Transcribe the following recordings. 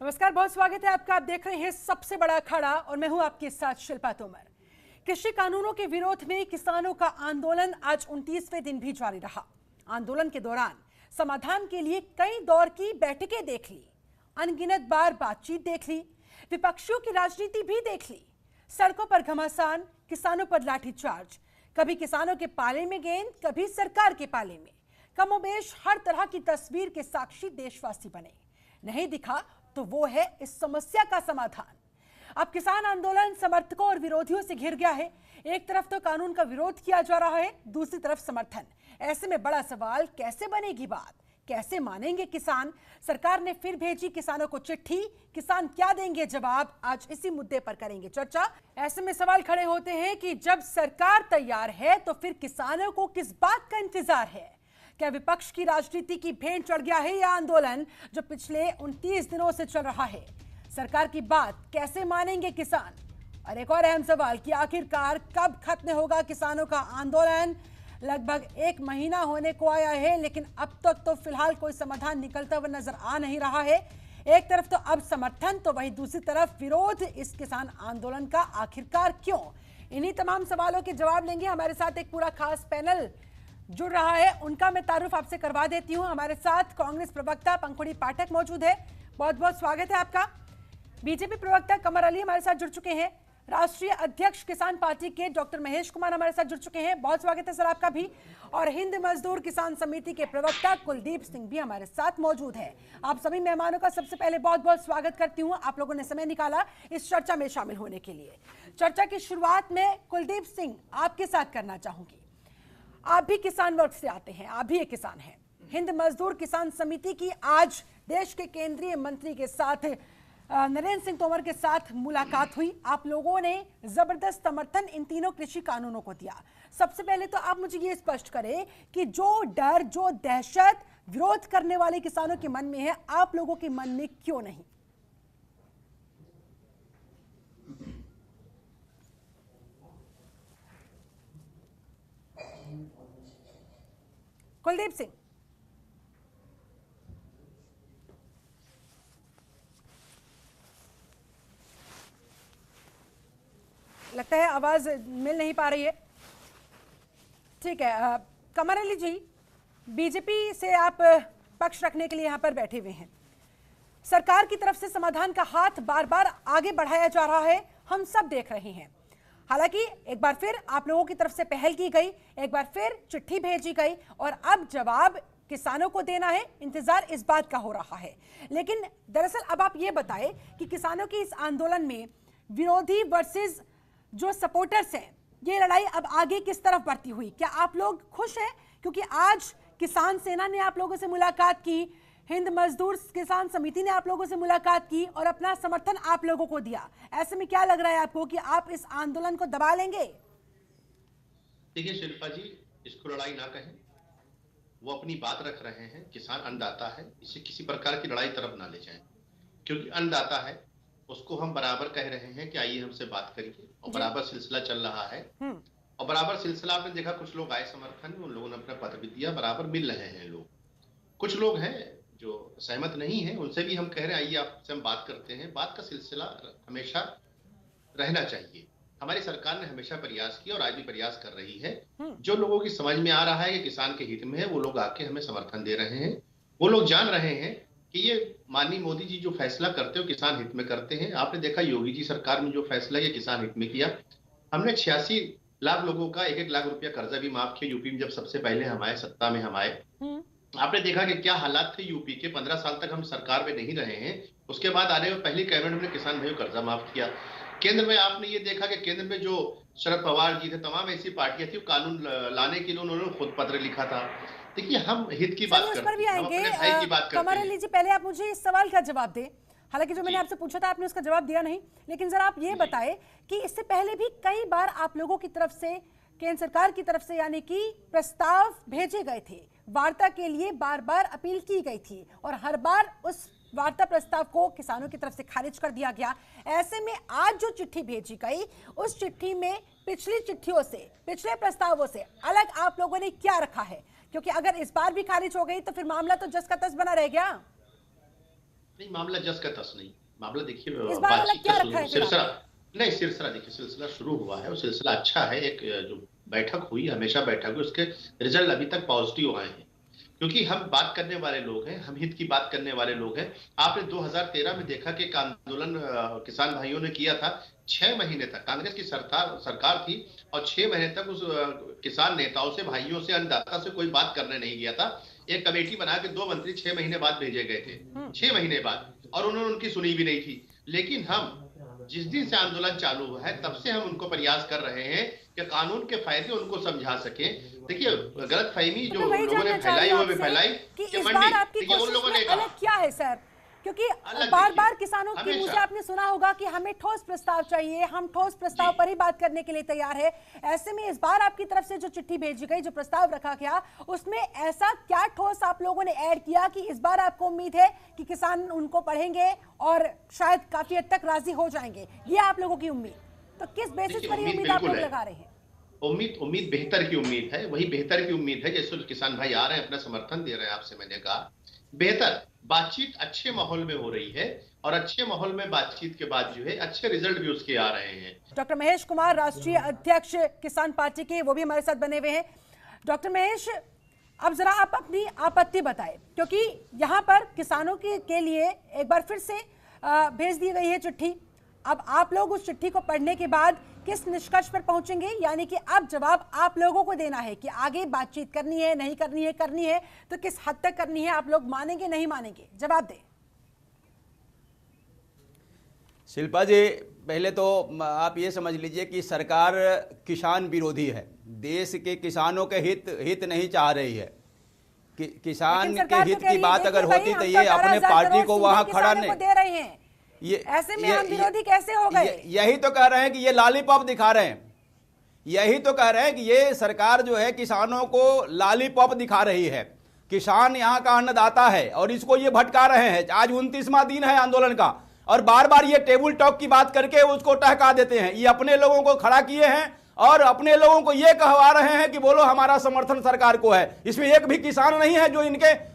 नमस्कार, बहुत स्वागत है आपका। आप देख रहे हैं सबसे बड़ा अखाड़ा और मैं हूं आपके साथ शिल्पा तोमर। कृषि कानूनों के विरोध में किसानों का आंदोलन आज 29वें दिन भी जारी रहा। आंदोलन के दौरान समाधान के लिए कई दौर की बैठकें देख ली, अनगिनत बार बातचीत देख ली, विपक्षियों की राजनीति भी देख ली। सड़कों पर घमासान, किसानों पर लाठीचार्ज, कभी किसानों के पाले में गेंद, कभी सरकार के पाले में। कमोबेश हर तरह की तस्वीर के साक्षी देशवासी बने। नहीं दिखा तो वो है इस समस्या का समाधान। अब किसान आंदोलन समर्थकों और विरोधियों से घिर गया है। एक तरफ तो कानून का विरोध किया जा रहा है, दूसरी तरफ समर्थन। ऐसे में बड़ा सवाल, कैसे बनेगी बात, कैसे मानेंगे किसान? सरकार ने फिर भेजी किसानों को चिट्ठी, किसान क्या देंगे जवाब? आज इसी मुद्दे पर करेंगे चर्चा। ऐसे में सवाल खड़े होते हैं कि जब सरकार तैयार है तो फिर किसानों को किस बात का इंतजार है? क्या विपक्ष की राजनीति की भेंट चढ़ गया है यह आंदोलन जो पिछले 29 दिनों से चल रहा है? सरकार की बात कैसे मानेंगे किसान? और एक और अहम सवाल कि आखिरकार कब खत्म होगा किसानों का आंदोलन? लगभग 1 महीना होने को आया है, लेकिन अब तक तो फिलहाल कोई समाधान निकलता हुआ नजर आ नहीं रहा है। एक तरफ तो अब समर्थन, तो वहीं दूसरी तरफ विरोध। इस किसान आंदोलन का आखिरकार क्यों? इन्हीं तमाम सवालों के जवाब लेंगे। हमारे साथ एक पूरा खास पैनल जुड़ रहा है, उनका मैं तारुफ आपसे करवा देती हूं। हमारे साथ कांग्रेस प्रवक्ता पंखुड़ी पाठक मौजूद है, बहुत बहुत स्वागत है आपका। बीजेपी प्रवक्ता कमर अली हमारे साथ जुड़ चुके हैं। राष्ट्रीय अध्यक्ष किसान पार्टी के डॉक्टर महेश कुमार हमारे साथ जुड़ चुके हैं, बहुत स्वागत है सर आपका भी। और हिंद मजदूर किसान समिति के प्रवक्ता कुलदीप सिंह भी हमारे साथ मौजूद है। आप सभी मेहमानों का सबसे पहले बहुत बहुत स्वागत करती हूँ। आप लोगों ने समय निकाला इस चर्चा में शामिल होने के लिए। चर्चा की शुरुआत में कुलदीप सिंह आपके साथ करना चाहूंगी। आप भी किसान वर्ग से आते हैं, आप भी एक किसान हैं। हिंद मजदूर किसान समिति की आज देश के केंद्रीय मंत्री के साथ नरेंद्र सिंह तोमर के साथ मुलाकात हुई। आप लोगों ने जबरदस्त समर्थन इन तीनों कृषि कानूनों को दिया। सबसे पहले तो आप मुझे ये स्पष्ट करें कि जो डर, जो दहशत विरोध करने वाले किसानों के मन में है, आप लोगों के मन में क्यों नहीं? कुलदीप सिंह। लगता है आवाज मिल नहीं पा रही है। ठीक है, कमर अली जी, बीजेपी से आप पक्ष रखने के लिए यहां पर बैठे हुए हैं। सरकार की तरफ से समाधान का हाथ बार बार आगे बढ़ाया जा रहा है, हम सब देख रहे हैं। हालांकि एक बार फिर आप लोगों की तरफ से पहल की गई, एक बार फिर चिट्ठी भेजी गई और अब जवाब किसानों को देना है। इंतजार इस बात का हो रहा है। लेकिन दरअसल अब आप ये बताएं कि किसानों की इस आंदोलन में विरोधी वर्सेस जो सपोर्टर्स हैं, ये लड़ाई अब आगे किस तरफ बढ़ती हुई? क्या आप लोग खुश हैं? क्योंकि आज किसान सेना ने आप लोगों से मुलाकात की, हिंद मजदूर किसान समिति ने आप लोगों से मुलाकात की और अपना समर्थन आप लोगों को दिया। ऐसे में क्या लग रहा है आपको कि आप इस आंदोलन को दबा लेंगे? देखिए शिल्पा जी, इसको लड़ाई ना कहें, वो अपनी बात रख रहे हैं। किसान अन्नदाता है, इसे किसी प्रकार की लड़ाई तरफ ना ले जाएं, क्योंकि अन्नदाता है, उसको हम बराबर कह रहे हैं कि आइए हमसे बात करिए, और बराबर सिलसिला चल रहा है। और बराबर सिलसिला आपने देखा, कुछ लोग आए समर्थन, उन लोगों ने अपना पत्र भी दिया, बराबर मिल रहे हैं लोग। कुछ लोग हैं जो सहमत नहीं है, उनसे भी हम कह रहे हैं आइए आपसे हम बात करते हैं। बात का सिलसिला हमेशा रहना चाहिए। हमारी सरकार ने हमेशा प्रयास किया और आज भी प्रयास कर रही है। जो लोगों की समझ में आ रहा है कि किसान के हित में है, वो लोग आके हमें समर्थन दे रहे हैं। वो लोग जान रहे हैं कि ये माननीय मोदी जी जो फैसला करते हो किसान हित में करते हैं। आपने देखा योगी जी सरकार में जो फैसला ये किसान हित में किया। हमने 86 लाख लोगों का 1-1 लाख रुपया कर्जा भी माफ किया यूपी में, जब सबसे पहले हम आए, सत्ता में हम आए। आपने देखा कि क्या हालात थे यूपी के। 15 साल तक हम सरकार में नहीं रहे हैं, उसके बाद आने में पहली कैबिनेट में किसान भाइयों कर्जा माफ किया। केंद्र में आपने ये देखा कि केंद्र में जो शरद पवार जी थे, तमाम ऐसी पार्टियां थी, कानून लाने के लिए उन्होंने खुद पत्र लिखा था। देखिए, हम हित की बात करते हैं, हम अपने भाई की बात करते हैं। कमर अली जी, पहले आप मुझे इस सवाल का जवाब दें। हालांकि जो मैंने आपसे पूछा था आपने उसका जवाब दिया नहीं, लेकिन जरा आप ये बताएं कि इससे पहले भी कई बार आप लोगों की तरफ से, केंद्र सरकार की तरफ से यानी कि प्रस्ताव भेजे गए थे, वार्ता के लिए बार बार अपील की गई थी और हर बार उस वार्ता प्रस्ताव को किसानों की तरफ से खारिज कर दिया गया। ऐसे में आज जो चिट्ठी भेजी गई, उस चिट्ठी में पिछली चिट्ठियों से, पिछले प्रस्तावों से अलग आप लोगों ने क्या रखा है? क्योंकि अगर इस बार भी खारिज हो गई तो फिर मामला तो जस का तस बना रह गया। नहीं, मामला जस का तस नहीं। मामला देखिए, इस बार अलग बातचीत क्या का रखा है फिर सिलसिला, आपने? नहीं सिलसिला देखिए, सिलसिला शुरू हुआ है और सिलसिला अच्छा है। एक जो बैठक हुई, हमेशा बैठक हुई, उसके रिजल्ट अभी तक पॉजिटिव आए हैं, क्योंकि हम बात करने वाले लोग हैं, हम हित की बात करने वाले लोग हैं। आपने 2013 में देखा कि एक आंदोलन किसान भाइयों ने किया था। 6 महीने तक कांग्रेस की सरकार थी और 6 महीने तक उस किसान नेताओं से, भाइयों से, अन्नदाता से कोई बात करने नहीं गया था। एक कमेटी बना के 2 मंत्री 6 महीने बाद भेजे गए थे, 6 महीने बाद, और उन्होंने उनकी सुनी भी नहीं थी। लेकिन हम जिस दिन से आंदोलन चालू हुआ है, तब से हम उनको प्रयास कर रहे हैं कि कानून के फायदे उनको समझा सके। देखिए, गलत फहमी जो तो वही लोगों ने जानना चाह रही फैलाई, हूं वो भी आपसे फैलाई कि कि इस मंडी, बार आपकी देखिए उन कोशिश लोगों में ने अलग कहा क्या है सर? क्योंकि अलग, बार देखिए बार किसानों के मुंह से हमेशा आपने सुना होगा कि हमें ठोस प्रस्ताव चाहिए, हम ठोस प्रस्ताव जी, पर ही बात करने के लिए तैयार है। ऐसे में इस बार आपकी तरफ से जो चिट्ठी भेजी गई, जो प्रस्ताव रखा गया, उसमें ऐसा क्या ठोस आप लोगों ने ऐड किया कि इस बार आपको उम्मीद है कि किसान उनको पढ़ेंगे और शायद काफी हद तक राजी हो जाएंगे? ये आप लोगों की उम्मीद, तो किस बेसिस देखिए पर ये उम्मीद उम्मीद आप बिल्कुल लोग है। लगा रहे हैं? उम्मीद बेहतर की उम्मीद है, वही बेहतर की उम्मीद है। जैसे किसान भाई आ रहे हैं, अपना समर्थन दे रहे हैं, आपसे मैंने कहा बेहतर बातचीत अच्छे माहौल में हो रही है, और अच्छे माहौल में बातचीत के बाद जो है अच्छे रिजल्ट भी उसके आ रहे हैं। डॉक्टर महेश कुमार, राष्ट्रीय अध्यक्ष किसान पार्टी के, वो भी हमारे साथ बने हुए हैं। डॉक्टर महेश, अब जरा आप अपनी आपत्ति बताएं, क्योंकि यहाँ पर किसानों के लिए एक बार फिर से भेज दी गई है चिट्ठी। अब आप लोग उस चिट्ठी को पढ़ने के बाद किस निष्कर्ष पर पहुंचेंगे? यानी कि अब जवाब आप लोगों को देना है कि आगे बातचीत करनी है, नहीं करनी है तो किस हद तक करनी है, आप लोग मानेंगे नहीं मानेंगे? जवाब दें। शिल्पा जी, पहले तो आप ये समझ लीजिए कि सरकार किसान विरोधी है, देश के किसानों के हित नहीं चाह रही है। किसान के हित की बात अगर होती तो ये अपने पार्टी को वहां खड़ा नहीं दे रहे हैं, ये ऐसे में हम विरोधी कैसे हो गए? यही तो कह रहे हैं कि ये लॉलीपॉप दिखा रहे हैं, यही तो कह रहे हैं कि ये सरकार जो है किसानों को लॉलीपॉप दिखा रही है। किसान यहाँ का अन्नदाता है और इसको ये भटका रहे हैं। आज 29वां दिन है आंदोलन का और बार बार ये टेबल टॉक की बात करके उसको टहका देते हैं। ये अपने लोगों को खड़ा किए हैं और अपने लोगों को ये कहवा रहे हैं कि बोलो हमारा समर्थन सरकार को है। इसमें एक भी किसान नहीं है।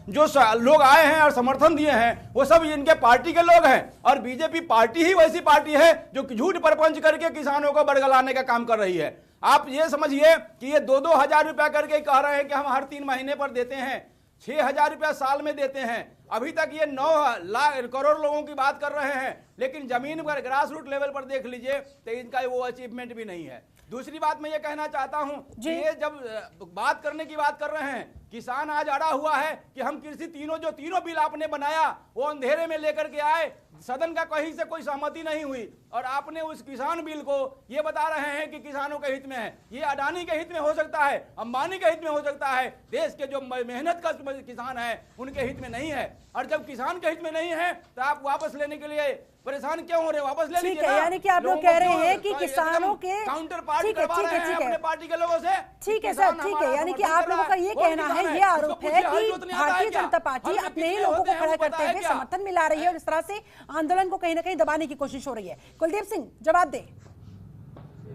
जो लोग आए हैं और समर्थन दिए हैं वो सब इनके पार्टी के लोग हैं, और बीजेपी पार्टी ही वैसी पार्टी है जो झूठ प्रपंच करके किसानों को बरगलाने का काम कर रही है। आप ये समझिए कि ये 2-2 हजार रुपया करके कह रहे हैं कि हम हर 3 महीने पर देते हैं, 6,000 रुपया साल में देते हैं। अभी तक ये 9 करोड़ लोगों की बात कर रहे हैं, लेकिन जमीन पर ग्रास रूट लेवल पर देख लीजिए तो इनका वो अचीवमेंट भी नहीं है। दूसरी बात मैं ये कहना चाहता हूं कि ये जब बात करने की बात कर रहे हैं, किसान आज अड़ा हुआ है कि हम कृषि तीनों बिल आपने बनाया वो अंधेरे में लेकर के आए, सदन का कहीं से कोई सहमति नहीं हुई, और आपने उस किसान बिल को ये बता रहे हैं कि किसानों के हित में है। ये अडानी के हित में हो सकता है, अंबानी के हित में हो सकता है, देश के जो मेहनत का किसान है उनके हित में नहीं है। और जब किसान के हित में नहीं है तो आप वापस लेने के लिए परेशान क्यों हो रहे? वापस ले लीजिए। यानी कि आप लोग कह रहे हैं कि किसानों के काउंटर पार्ट करवा रहे हैं अपने पार्टी के लोगों से। ठीक है सर, ठीक है। यानी कि आप लोगों का ये कहना है, ये आरोप है कि भारतीय जनता पार्टी अपने ही लोगों को खड़ा करते हुए समर्थन मिला रही है और इस तरह से आंदोलन को कहीं ना कहीं दबाने की कोशिश हो रही है। कुलदीप सिंह, जवाब दें।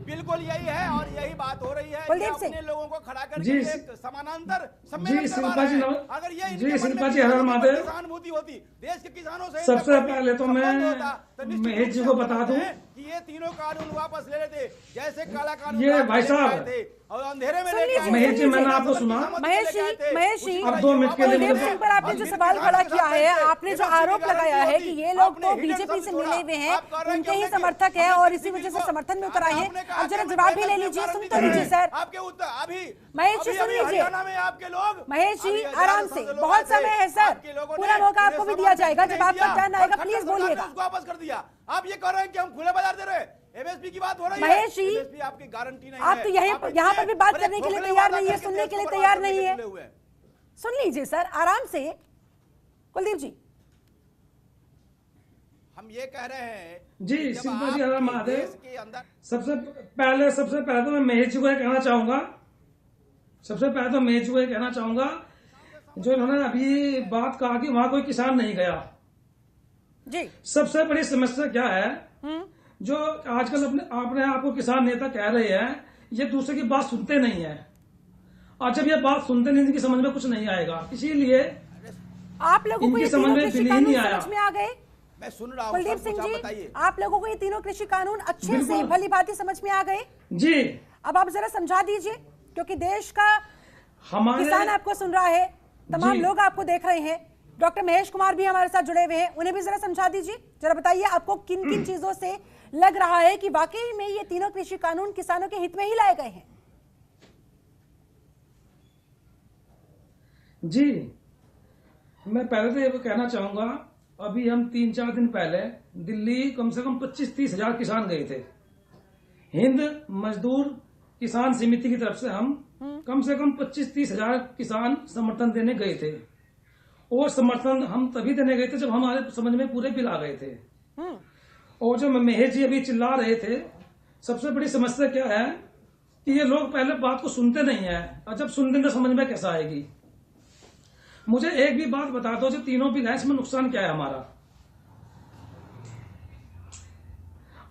बिल्कुल यही है और यही बात हो रही है। कुलदीप सिंह, अपने लोगों को खड़ा करके एक समानांतर सम्मेलन शिल्पा जी, अगर ये शिल्पा जी हर महादेव, सहानुभूति होती देश के किसानों से। सबसे पहले तो मैं महेश जी को बता दूं कि ये तीनों कानून वापस ले लेते, जैसे काला कानून ये भाई साहब और अंधेरे में महेश जी, मैंने आपको सुना। महेश जी, अब 2 मिनट के लिए कुलदीप सिंह पर आपने जो सवाल खड़ा किया है, आपने जो आरोप लगाया है कि ये लोग तो बीजेपी से मिले हुए हैं, उनके ही समर्थक है और इसी वजह से समर्थन में उतर आए हैं। अब जरा जवाब भी ले लीजिए, सुन तो लीजिए सर। आपके उत्तर अभी महेश जी सुन लीजिए। आपके लोग महेश जी आराम से, बहुत समय है सर, पूरा मौका आपको भी दिया जाएगा। जब आपका टर्न आएगा प्लीज बोलिएगा। उसको वापस कर दिया। आप ये कह रहे हैं कि हम खुले बाजार दे रहे हैं, एमएसपी की बात हो रही है। महेश जी, एमएसपी आपकी गारंटी नहीं है। आप तो यहाँ पर भी बात करने के लिए तैयार नहीं है, सुनने के लिए तैयार नहीं है। सुन लीजिए सर आराम से। कुलदीप जी, हम ये कह रहे हैं जी, शिल्पा जी हर महादेव। सबसे पहले तो मैं महेश जी को कहना चाहूंगा, जो इन्होंने अभी बात कहा कि वहां कोई किसान नहीं गया जी। सबसे बड़ी समस्या क्या है, जो आजकल अपने आप को किसान नेता कह रहे हैं, ये दूसरे की बात सुनते नहीं है, और जब ये बात सुनते नहीं इनकी समझ में कुछ नहीं आएगा। इसीलिए आप लोगों को इनकी ये समझ तीनों में कृषि बिल ही कानून नहीं आया। समझ में आ गए? मैं सुन रहा हूँ कुलदीप सब सिंह कुछ, आप जी, बताइए। आप लोगों को ये तीनों कृषि कानून अच्छे से बिल्कुल। भली भांति समझ में आ गए? जी, अब आप जरा समझा दीजिए, क्योंकि देश का हमारे किसान आपको सुन रहा है, तमाम जी। लोग आपको देख रहे हैं। डॉक्टर महेश कुमार भी हमारे साथ जुड़े हुए हैं, उन्हें भी जरा समझा दीजिए। जरा बताइए आपको किन किन चीजों से लग रहा है कि वाकई में ये तीनों कृषि कानून किसानों के हित में ही लाए गए हैं? जी, मैं पहले तो ये कहना चाहूंगा, अभी हम 3-4 दिन पहले दिल्ली कम से कम 25-30 हजार किसान गए थे। हिंद मजदूर किसान समिति की तरफ से हम कम से कम 25-30 हजार किसान समर्थन देने गए थे। और समर्थन हम तभी देने गए थे जब हमारे समझ में पूरे बिल आ गए थे। और जो महेश जी अभी चिल्ला रहे थे, सबसे बड़ी समस्या क्या है कि ये लोग पहले बात को सुनते नहीं है, और जब सुनते तो समझ में कैसा आएगी। मुझे एक भी बात बता दो, जो तीनों बिल है इसमें नुकसान क्या है हमारा?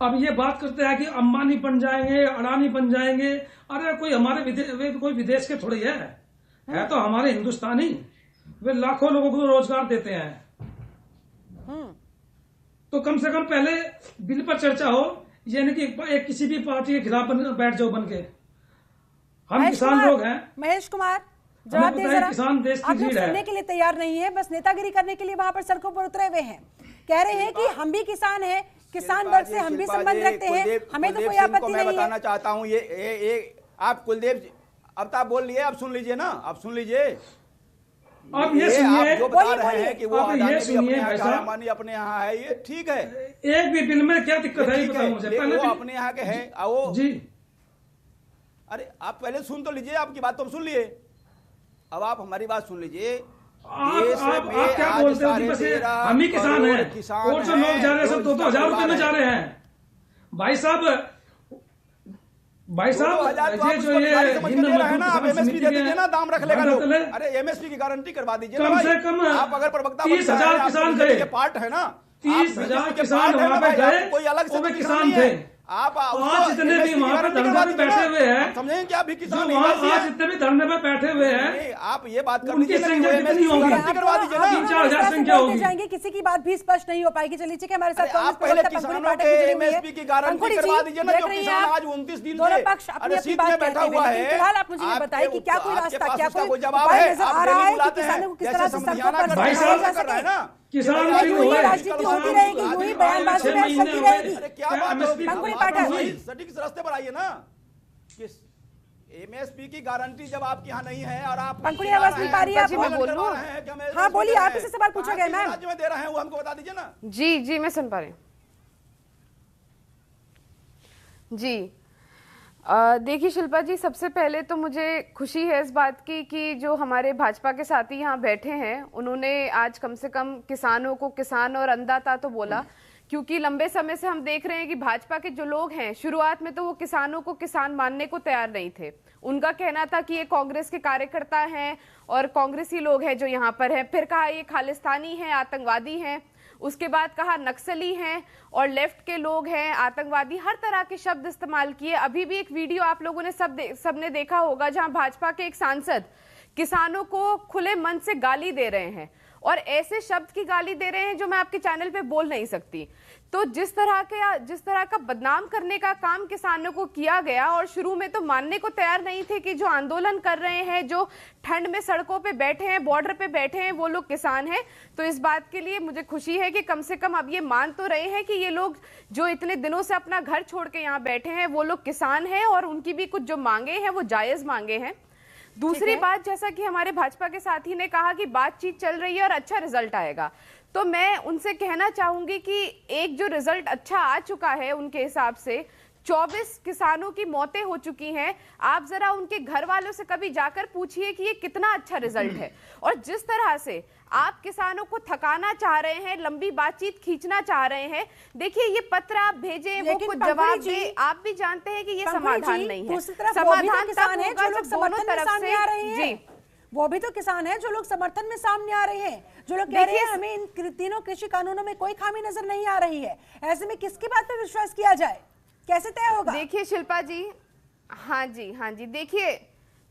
अब ये बात करते हैं कि अंबानी बन जाएंगे, अडानी बन जाएंगे। अरे कोई हमारे कोई विदेश के थोड़ी है तो हमारे हिंदुस्तानी। वे लाखों लोगों को रोजगार देते हैं। तो कम से कम पहले बिल पर चर्चा हो, यानी कि एक किसी भी पार्टी के खिलाफ बैठ जाओ बन के। हम किसान लोग हैं। महेश कुमार, जवाब दे जरा। किसान देश की आप लोग रीढ़ है। सुनने के लिए तैयार नहीं है, बस नेतागिरी करने के लिए वहां पर सड़कों पर उतरे हुए हैं। कह रहे हैं कि हम भी किसान हैं, किसान वर्ग से हम भी संबंध रखते हैं, हमें तो कोई आपत्ति मैं नहीं बताना है। चाहता हूँ ये आप कुलदीप, अब तो आप बोल लिए, अब सुन लीजिए ना, अब सुन लीजिए। अब ये आप सुनिए, जो बता रहे हैं कि वो अब ये अडानी भी सुनिए अपने यहाँ भाई का, साहब। अंबानी अपने यहाँ है, ये ठीक है, एक भी बिल में क्या दिक्कत है ये ठीक बताओ है, मुझे। लेकिन पहले वो बिल- अपने यहाँ के है वो। जी, अरे आप पहले सुन तो लीजिए, आपकी बात तो हम सुन लिए, अब आप हमारी बात सुन लीजिए। आप क्या बोलते हो कि बस ये हम ही किसान हैं, और जो लोग जा रहे हैं सब 2,000 रुपए में जा रहे हैं। भाई साहब, ये जो ये हिंद मजदूर समिति के दाम रख लेगा लोग। मतलब अरे एमएसपी की गारंटी करवा दीजिए कम ना से भाई। कम आप अगर प्रवक्ता 30,000 किसान गए। पार्ट है ना, 30,000 किसान वहां पे गए, कोई अलग वो से भी किसान थे। आप आज जितने भी वहां पे धरने पे बैठे हुए हैं, समझें कि आप भी जो किसान वहां आज जितने भी धरने पे बैठे हुए हैं, नहीं, आप ये बात कर उनकी लीजिए ना कि संख्या वो कितनी MSP होगी? गारंटी करवा दीजिए ना। आप 3-4 संख्या बोलते होगी। जाएंगे, किसी की बात भी स्पष्ट नहीं हो पाएगी। चलिए ठीक है, हमारे साथ अरे कांग्रेस आप पहले प्रवक्ता पंकज किसानों पाठक के भी जुड़ी हुई है। एमएसपी की गारंटी पंकज करवा जी, दीजिए ना, देख जो रही हैं किसान आप, आज 29 दिन दोनों से पक्ष अपनी अरे अपनी सीट बात में कह बैठा रहे हुआ हैं, है। लेकिन फिलहाल आप मुझे ये बताइए कि क्या कोई आपके रास्ता, पास क्या उसका कोई जवाब उपाय है? नजर आप आ रहा है कि बुलाते हैं, किसानों को किस जैसे तरह से सड़कों समझाना पर कर भाई रहे हैं, समझाया जा ऐसा कर रहा है सके? ना। किसान या लोग यूं ही हुए। राजनीति होती रहेगी, यूं ही बयानबाजी में चलती रहेगी? अरे क्या बात MSP है? पंकज आप पाठक। वही सटीक रास्ते पर आइए ना। किस एमएसपी की गारंटी जब आपके यहाँ नहीं है और आप पंकुड़ी आवाज नहीं पा रही है आप आपको? पालन करवा रहे हैं कि हमें हाँ, बोलिए, MSP आप इसे सवाल पूछा गया, किस मैम। राज्य में दे रहे हैं वो हमको बता दीजिए ना। जी मैं सुन पा रही हूँ। जी देखिए शिल्पा जी, सबसे पहले तो मुझे खुशी है इस बात की कि जो हमारे भाजपा के साथी यहाँ बैठे हैं, उन्होंने आज कम से कम किसानों को किसान और अन्नदाता तो बोला, क्योंकि लंबे समय से हम देख रहे हैं कि भाजपा के जो लोग हैं, शुरुआत में तो वो किसानों को किसान मानने को तैयार नहीं थे। उनका कहना था कि ये कांग्रेस के कार्यकर्ता हैं और कांग्रेसी लोग हैं जो यहाँ पर हैं। फिर कहा ये खालिस्तानी हैं, आतंकवादी हैं। उसके बाद कहा नक्सली हैं और लेफ्ट के लोग हैं, आतंकवादी, हर तरह के शब्द इस्तेमाल किए। अभी भी एक वीडियो आप लोगों ने सबने देखा होगा जहां भाजपा के एक सांसद किसानों को खुले मन से गाली दे रहे हैं, और ऐसे शब्द की गाली दे रहे हैं जो मैं आपके चैनल पे बोल नहीं सकती। तो जिस तरह का बदनाम करने का काम किसानों को किया गया, और शुरू में तो मानने को तैयार नहीं थे कि जो आंदोलन कर रहे हैं, जो ठंड में सड़कों पे बैठे हैं, बॉर्डर पे बैठे हैं, वो लोग किसान हैं। तो इस बात के लिए मुझे खुशी है कि कम से कम अब ये मान तो रहे हैं कि ये लोग जो इतने दिनों से अपना घर छोड़ के यहाँ बैठे हैं, वो लोग किसान हैं और उनकी भी कुछ जो मांगे हैं वो जायज मांगे हैं। दूसरी बात, जैसा कि हमारे भाजपा के साथी ने कहा कि बातचीत चल रही है और अच्छा रिजल्ट आएगा, तो मैं उनसे कहना चाहूंगी कि एक जो रिजल्ट अच्छा आ चुका है उनके हिसाब से, 24 किसानों की मौतें हो चुकी हैं। आप जरा उनके घर वालों से कभी जाकर पूछिए कि ये कितना अच्छा रिजल्ट है। और जिस तरह से आप किसानों को थकाना चाह रहे हैं, लंबी बातचीत खींचना चाह रहे हैं, देखिए ये पत्र आप भेजें, वो कुछ जवाब दे, आप भी जानते हैं कि ये समाधान नहीं है। समाधान किसान है जो लोग समर्थन में सामने आ रहे हैं। जी, वो भी तो किसान है जो लोग समर्थन में सामने आ रहे हैं, जो लोग कह रहे हैं हमें इन तीनों कृषि कानूनों में कोई खामी नजर नहीं आ रही है। ऐसे में किसकी बात पर विश्वास किया जाए, कैसे तय होगा? देखिए शिल्पा जी, हाँ जी, देखिए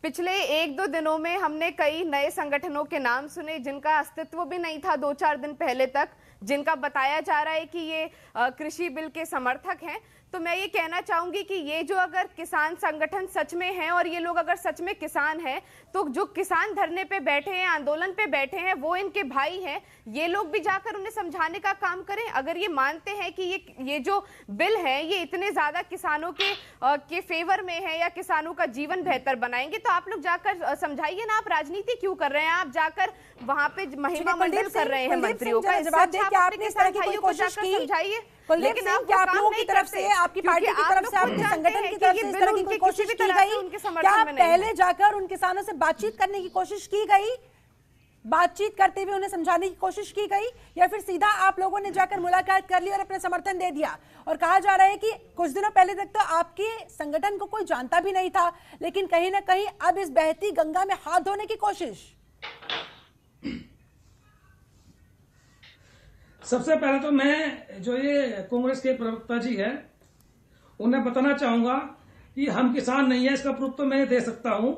पिछले 1-2 दिनों में हमने कई नए संगठनों के नाम सुने जिनका अस्तित्व भी नहीं था 2-4 दिन पहले तक, जिनका बताया जा रहा है कि ये कृषि बिल के समर्थक हैं। तो मैं ये कहना चाहूंगी कि ये जो अगर किसान संगठन सच में हैं और ये लोग अगर सच में किसान हैं, तो जो किसान धरने पे बैठे हैं, आंदोलन पे बैठे हैं, वो इनके भाई हैं। ये लोग भी जाकर उन्हें समझाने का काम करें। अगर ये मानते हैं कि ये जो बिल है ये इतने ज्यादा किसानों के फेवर में है या किसानों का जीवन बेहतर बनाएंगे, तो आप लोग जाकर समझाइए ना। आप राजनीति क्यों कर रहे हैं? आप जाकर वहां पे महिमा मंडल कर रहे हैं मंत्रियों का। समझाइए। लेकिन आप लोगों की तरफ से, आपकी पार्टी की तरफ से, आपके संगठन की तरफ से इस तरह की कोई कोशिश की गई? क्या पहले जाकर उन किसानों से बातचीत करने की कोशिश की गई? बातचीत करते हुए उन्हें समझाने की कोशिश की गई, या फिर सीधा आप लोगों ने जाकर मुलाकात कर ली और अपना समर्थन दे दिया? और कहा जा रहा है कि कुछ दिनों पहले तक तो आपके संगठन को कोई जानता भी नहीं था, लेकिन कहीं ना कहीं अब इस बहती गंगा में हाथ धोने की कोशिश। सबसे पहले तो मैं जो ये कांग्रेस के प्रवक्ता जी है उन्हें बताना चाहूंगा कि हम किसान नहीं है। इसका प्रूफ तो मैं दे सकता हूं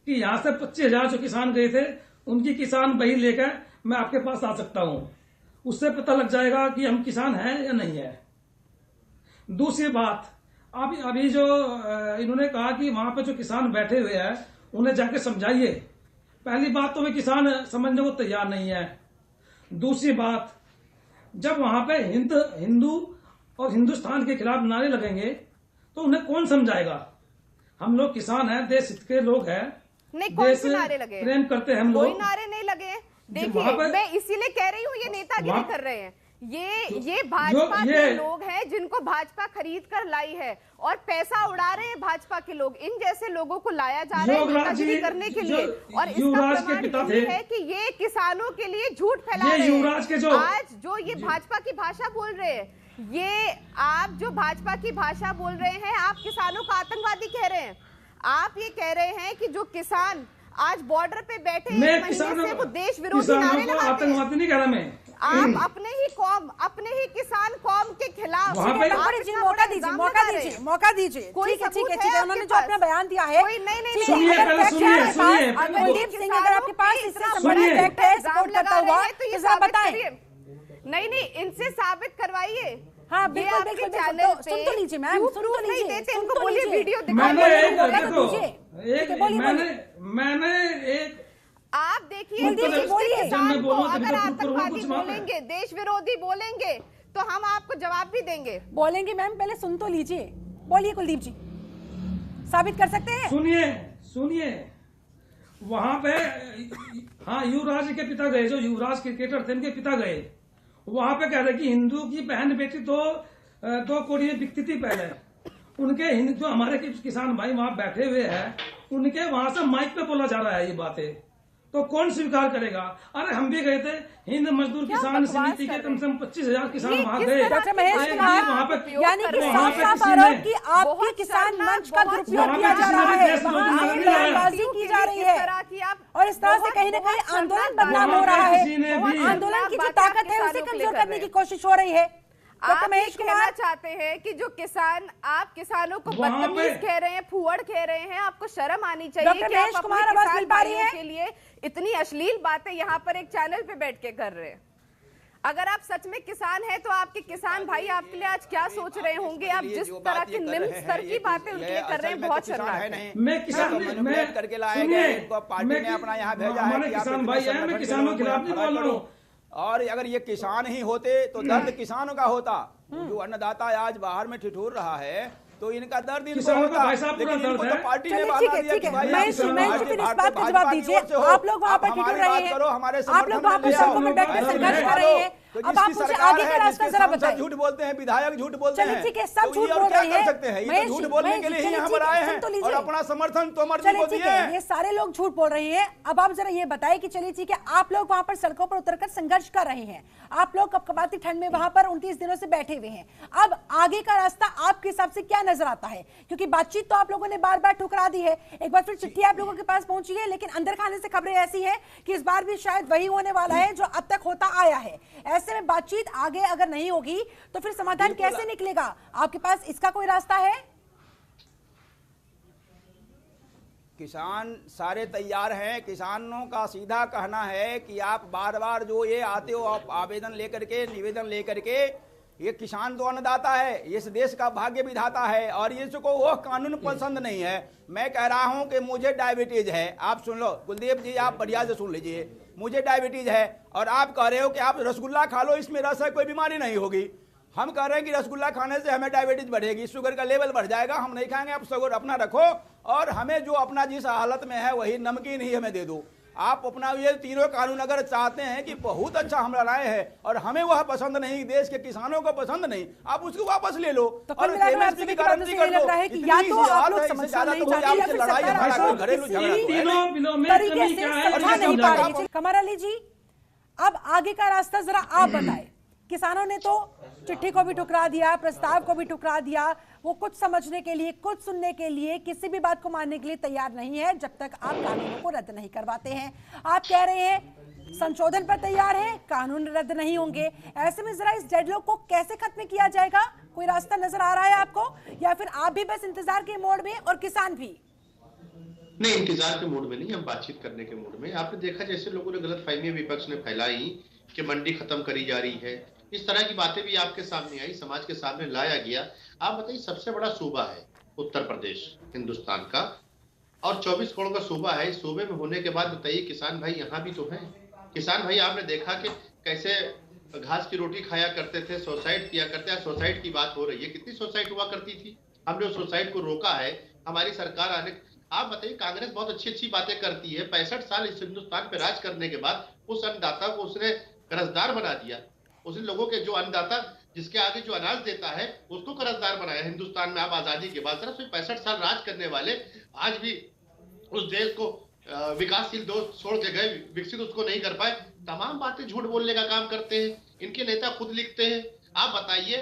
कि यहां से 25,000 जो किसान गए थे उनकी किसान बही लेकर मैं आपके पास आ सकता हूं, उससे पता लग जाएगा कि हम किसान हैं या नहीं है। दूसरी बात, अभी जो इन्होंने कहा कि वहां पे जो किसान बैठे हुए हैं उन्हें जाके समझाइए। पहली बात तो वे किसान समझने को तैयार नहीं है। दूसरी बात, जब वहां पे हिंदू और हिंदुस्तान के खिलाफ नारे लगेंगे तो उन्हें कौन समझाएगा? हम लोग किसान हैं, देश हित के लोग हैं, नहीं कौन से नारे लगे? प्रेम करते हैं हम लोग। कोई नारे नहीं लगे। देखिए मैं इसीलिए कह रही हूँ ये नेतागिरी कर रहे हैं। ये भाजपा के लोग हैं जिनको भाजपा खरीद कर लाई है और पैसा उड़ा रहे हैं भाजपा के लोग। इन जैसे लोगों को लाया जा रहा है नेतागिरी करने के लिए, और इसका प्रमाण यही है कि ये किसानों के लिए झूठ फैला रहे हैं। आज जो ये भाजपा की भाषा बोल रहे हैं, ये आप जो भाजपा की भाषा बोल रहे हैं, आप किसानों को आतंकवादी कह रहे हैं। आप ये कह रहे हैं कि जो किसान आज बॉर्डर पे बैठे हैं वो देश विरोधी नारे लगाते हैं। आतंकवादी नहीं कह रहा मैं। आप अपने ही कौम, अपने ही किसान कौम के खिलाफ मौका दीजिए। कोई ठीक है, उन्होंने जो अपना बयान दिया है, सुनिए कुलदीप सिंह, अगर आपके पास इससे संबंधित फैक्ट है सपोर्ट करता हुआ तो ये जरा बताएं। नहीं इनसे साबित करवाइए। हाँ बिल्कुल, सुन तो लीजिए मैम, सुन तो लीजिए, इनको बोलिए वीडियो मैंने एक आप देखिए, अगर आतंकवादी बोलेंगे, देश विरोधी बोलेंगे तो हम आपको जवाब भी देंगे। बोलेंगे मैम, पहले सुन तो लीजिए। बोलिए कुलदीप जी, साबित कर सकते हैं? सुनिए वहां पे, हाँ युवराज के पिता गए, जो युवराज क्रिकेटर थे उनके पिता गए। वहां पे कह रहे कि हिंदू की बहन बेटी दो कोड़ी बिकती थी पहले। उनके जो हमारे किसान भाई वहां बैठे हुए हैं, उनके वहां से माइक पे बोला जा रहा है ये बातें, तो कौन स्वीकार करेगा? अरे हम भी गए थे, हिंद मजदूर किसान समिति के कम से कम 25,000 किसान वहां गए। डॉक्टर महेश कुमार, यानी कि साफ आरोप की आपके किसान मंच का दुरुपयोग किया जा रहा है, बयानबाजी की जा रही है, और इस तरह से कहीं ना कहीं आंदोलन बदनाम हो रहा है। आंदोलन की जो ताकत है उसे कमजोर करने की कोशिश हो रही है। आप महेश कहना चाहते हैं कि जो किसान, आप किसानों को बदतमीज कह रहे हैं, फुहड़ कह रहे हैं, आपको शर्म आनी चाहिए कि आप अपने किसान भाइयों के लिए इतनी अश्लील बातें यहाँ पर एक चैनल पे बैठ के कर रहे हैं। अगर आप सच में किसान हैं तो आपके किसान भाई आपके लिए आज क्या सोच रहे होंगे? आप जिस तरह की निम्न स्तर की बातें उनके लिए कर रहे हैं, बहुत शर्मनाक है। मैं किसान करके लाए गए, पार्टी ने अपना यहाँ भेजा है, किसान भाई है, मैं किसानों के खिलाफ नहीं बोल रहा हूँ। और अगर ये किसान ही होते तो दर्द किसानों का होता। जो अन्नदाता आज बाहर में ठिठुर रहा है तो इनका दर्द इनको होता, लेकिन इनको तो पार्टी ने बहाना दिया कि भाई जवाब दीजिए। आप लोग वहाँ पर ठिठुर रहे हैं, आप लोग वहाँ पर सड़कों में बैठकर संघर्ष कर रहे हैं। अब आप मुझे आगे का रास्ता जरा बताइए। झूठ बोलते हैं, विधायक झूठ बोलते हैं, ठीक है, सब झूठ बोल रहे हैं। सकते हैं, ये झूठ बोलने के लिए ही यहाँ पर आए हैं और अपना समर्थन तोमर जी को दिए हैं। ये सारे लोग झूठ बोल रहे हैं। अब आप जरा ये बताइए कि चलिए ठीक है, आप लोग वहां पर सड़कों पर उतरकर संघर्ष कर रहे हैं, आप लोग कपकपाती ठंड में वहां पर 29 दिनों से बैठे हुए हैं। अब आगे का रास्ता आपके हिसाब से क्या नजर आता है? क्योंकि बातचीत तो आप लोगों ने बार बार ठुकरा दी है, एक बार फिर चिट्ठी आप लोगों के पास पहुंची है, लेकिन अंदर खाने से खबरें ऐसी है कि इस बार भी शायद वही होने वाला है जो अब तक होता आया है। ऐसे में बातचीत आगे अगर नहीं होगी तो फिर समाधान कैसे निकलेगा? आपके पास इसका कोई रास्ता है? किसान सारे तैयार हैं। किसानों का सीधा कहना है कि आप बार बार जो ये आते हो आप आवेदन लेकर के, निवेदन लेकर के, ये किसान तो अन्नदाता है, इस देश का भाग्य विधाता है और इसको वो कानून पसंद नहीं है। मैं कह रहा हूं कि मुझे डायबिटीज है, आप सुन लो कुलदीप जी, आप बढ़िया से सुन लीजिए, मुझे डायबिटीज है और आप कह रहे हो कि आप रसगुल्ला खा लो, इसमें रस है, कोई बीमारी नहीं होगी। हम कह रहे हैं कि रसगुल्ला खाने से हमें डायबिटीज बढ़ेगी, शुगर का लेवल बढ़ जाएगा, हम नहीं खाएंगे। आप शुगर अपना रखो और हमें जो अपना जिस हालत में है वही नमकीन ही हमें दे दो। आप अपना ये तीनों कानून अगर चाहते हैं कि बहुत अच्छा हम लाए हैं और हमें वह पसंद नहीं, देश के किसानों को पसंद नहीं, आप उसको वापस ले लो तो और MSP की गारंटी कर लग रहा है कि या तो आप लोग समझना नहीं चाहते या फिर सरकार घरेलू तीनों बिलों में तरीके कमी से क्या है समझा नहीं पा रही है। कमर अली जी, अब आगे का रास्ता जरा आप बताएं। किसानों ने तो चिट्ठी को भी ठुकरा दिया, प्रस्ताव को भी ठुकरा दिया, वो कुछ समझने के लिए, कुछ सुनने के लिए, किसी भी बात को मानने के लिए तैयार नहीं है जब तक आप कानूनों को रद्द नहीं करवाते हैं। आप कह रहे हैं संशोधन पर तैयार हैं, कानून रद्द नहीं होंगे। ऐसे में जरा इस डेडलॉक को कैसे खत्म किया जाएगा? कोई रास्ता नजर आ रहा है आपको, या फिर आप भी बस इंतजार के मोड में और किसान भी? नहीं, इंतजार के मूड में नहीं, हम बातचीत करने के मूड में। आपने देखा जैसे लोगों ने गलतफहमियां विपक्ष ने फैलाई कि मंडी खत्म करी जा रही है, इस तरह की बातें भी आपके सामने आई, समाज के सामने लाया गया। आप बताइए, सबसे बड़ा सूबा है उत्तर प्रदेश हिंदुस्तान का और 24 करोड़ का सूबा है। इस सूबे में होने के बाद बताइए किसान भाई यहाँ भी तो हैं। किसान भाई आपने देखा कि कैसे घास की रोटी खाया करते थे, सुसाइड किया करते हैं। सुसाइड की बात हो रही है, कितनी सुसाइड हुआ करती थी, हमने उस सुसाइड को रोका है, हमारी सरकार आने। आप बताइए, कांग्रेस बहुत अच्छी अच्छी बातें करती है, 65 साल इस हिंदुस्तान पे राज करने के बाद उस अन्नदाता को उसने कर्जदार बना दिया। उस लोगों के जो अन्नदाता जिसके आगे जो अनाज देता है उसको कर्जदार बनाया हिंदुस्तान में। आप आजादी के बाद सिर्फ 65 साल राज करने वाले आज भी उस देश को विकासशील दोस्त छोड़ के गए, विकसित उसको नहीं कर पाए। तमाम बातें झूठ बोलने का काम करते हैं, इनके नेता खुद लिखते हैं। आप बताइए,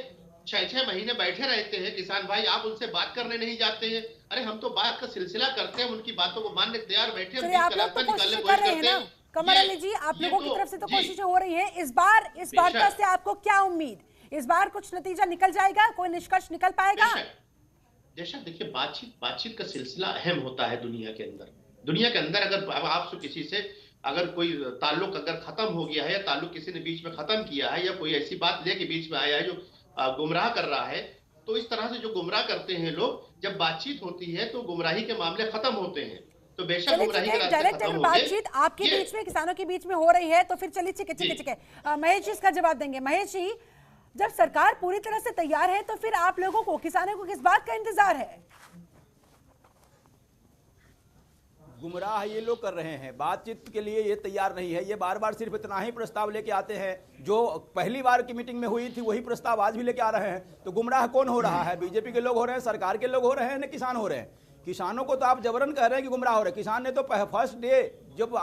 6-6 महीने बैठे रहते हैं किसान भाई, आप उनसे बात करने नहीं जाते हैं। अरे हम तो बात का सिलसिला करते हैं, उनकी बातों को मानने तैयार बैठे हैं, आप लोग तो कोशिश कर रहे हैं ना कमर अली जी, आप लोगों की तरफ से तो कोशिशें हो रही है। इस बार से आपको क्या उम्मीद, इस बार कुछ नतीजा निकल जाएगा, कोई निष्कर्ष निकल पाएगा? जैसा देखिए, बातचीत का सिलसिला अहम होता है दुनिया के अंदर। दुनिया के अंदर अगर आपसे किसी से अगर कोई ताल्लुक अगर खत्म हो गया है या ताल्लुक किसी ने बीच में खत्म किया है या कोई ऐसी बात लेके बीच में आया है जो गुमराह कर रहा है, तो इस तरह से जो गुमराह करते हैं लोग, जब बातचीत होती है तो गुमराही के मामले खत्म होते हैं। तो बेशक गुमराही का रास्ता खत्म हो गए। बातचीत आपके बीच में, किसानों के बीच में हो रही है, तो फिर चलिए चिके महेश जी इसका जवाब देंगे। महेश जी, जब सरकार पूरी तरह से तैयार है तो फिर आप लोगों को, किसानों को किस बात का इंतजार है? गुमराह ये लोग कर रहे हैं, बातचीत के लिए ये तैयार नहीं है। ये बार बार सिर्फ इतना ही प्रस्ताव लेके आते हैं, जो पहली बार की मीटिंग में हुई थी वही प्रस्ताव आज भी लेके आ रहे हैं। तो गुमराह कौन हो रहा है? बीजेपी के लोग हो रहे हैं, सरकार के लोग हो रहे हैं, न किसान हो रहे हैं। किसानों को तो आप जबरन कह रहे हैं कि गुमराह हो रहे हैं। किसान ने तो फर्स्ट डे जब